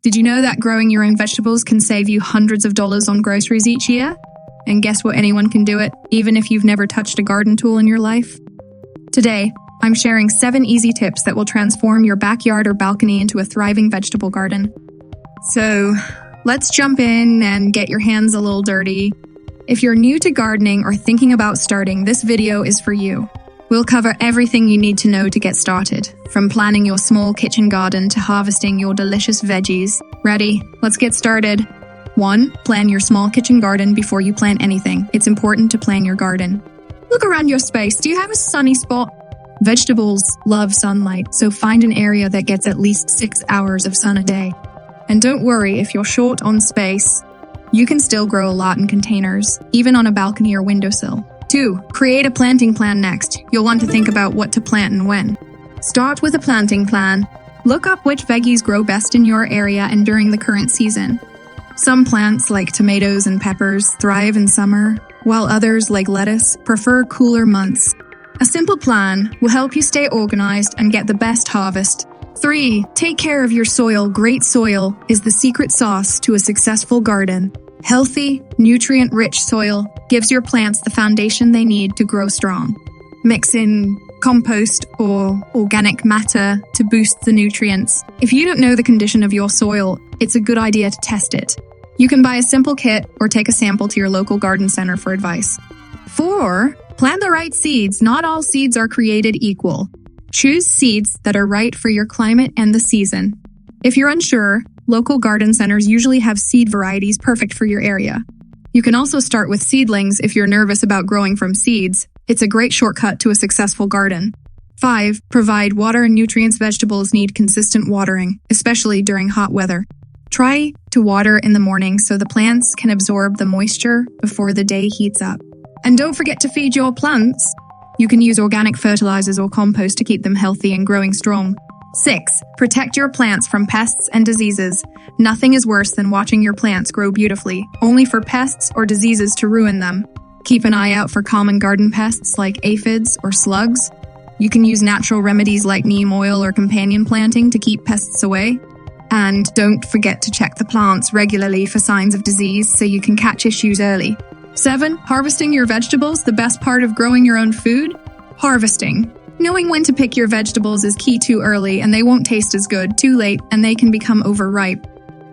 Did you know that growing your own vegetables can save you hundreds of dollars on groceries each year? And guess what? Anyone can do it, even if you've never touched a garden tool in your life. Today, I'm sharing 7 easy tips that will transform your backyard or balcony into a thriving vegetable garden. So, let's jump in and get your hands a little dirty. If you're new to gardening or thinking about starting, this video is for you. We'll cover everything you need to know to get started, from planning your small kitchen garden to harvesting your delicious veggies. Ready? Let's get started. 1. Plan your small kitchen garden before you plant anything. It's important to plan your garden. Look around your space. Do you have a sunny spot? Vegetables love sunlight, so find an area that gets at least 6 hours of sun a day. And don't worry if you're short on space. You can still grow a lot in containers, even on a balcony or windowsill. 2. Create a planting plan next. You'll want to think about what to plant and when. Start with a planting plan. Look up which veggies grow best in your area and during the current season. Some plants, like tomatoes and peppers, thrive in summer, while others, like lettuce, prefer cooler months. A simple plan will help you stay organized and get the best harvest. 3. Take care of your soil. Great soil is the secret sauce to a successful garden. Healthy, nutrient-rich soil gives your plants the foundation they need to grow strong. Mix in compost or organic matter to boost the nutrients. If you don't know the condition of your soil, it's a good idea to test it. You can buy a simple kit or take a sample to your local garden center for advice. 4. Plant the right seeds. Not all seeds are created equal. Choose seeds that are right for your climate and the season. If you're unsure, local garden centers usually have seed varieties perfect for your area. You can also start with seedlings if you're nervous about growing from seeds. It's a great shortcut to a successful garden. 5. Provide water and nutrients. Vegetables need consistent watering, especially during hot weather. Try to water in the morning so the plants can absorb the moisture before the day heats up. And don't forget to feed your plants. You can use organic fertilizers or compost to keep them healthy and growing strong. 6. Protect your plants from pests and diseases. Nothing is worse than watching your plants grow beautifully, only for pests or diseases to ruin them. Keep an eye out for common garden pests like aphids or slugs. You can use natural remedies like neem oil or companion planting to keep pests away. And don't forget to check the plants regularly for signs of disease so you can catch issues early. 7. Harvesting your vegetables. The best part of growing your own food? Harvesting. Knowing when to pick your vegetables is key. Too early and they won't taste as good. Too late and they can become overripe.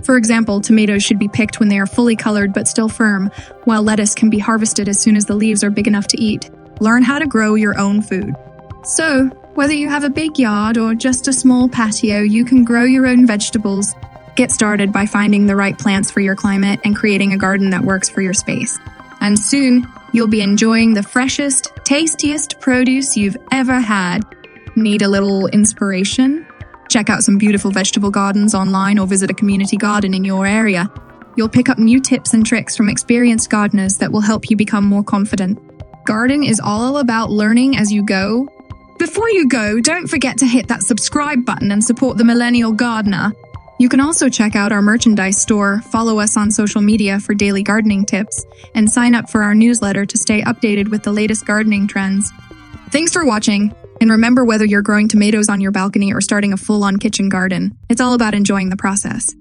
For example, tomatoes should be picked when they are fully colored but still firm, while lettuce can be harvested as soon as the leaves are big enough to eat. Learn how to grow your own food. So, whether you have a big yard or just a small patio, you can grow your own vegetables. Get started by finding the right plants for your climate and creating a garden that works for your space. And soon, you'll be enjoying the freshest, tastiest produce you've ever had. Need a little inspiration? Check out some beautiful vegetable gardens online or visit a community garden in your area. You'll pick up new tips and tricks from experienced gardeners that will help you become more confident. Garden is all about learning as you go. Before you go, don't forget to hit that subscribe button and support the Millennial Gardener. You can also check out our merchandise store, follow us on social media for daily gardening tips, and sign up for our newsletter to stay updated with the latest gardening trends. Thanks for watching, and remember, whether you're growing tomatoes on your balcony or starting a full-on kitchen garden, it's all about enjoying the process.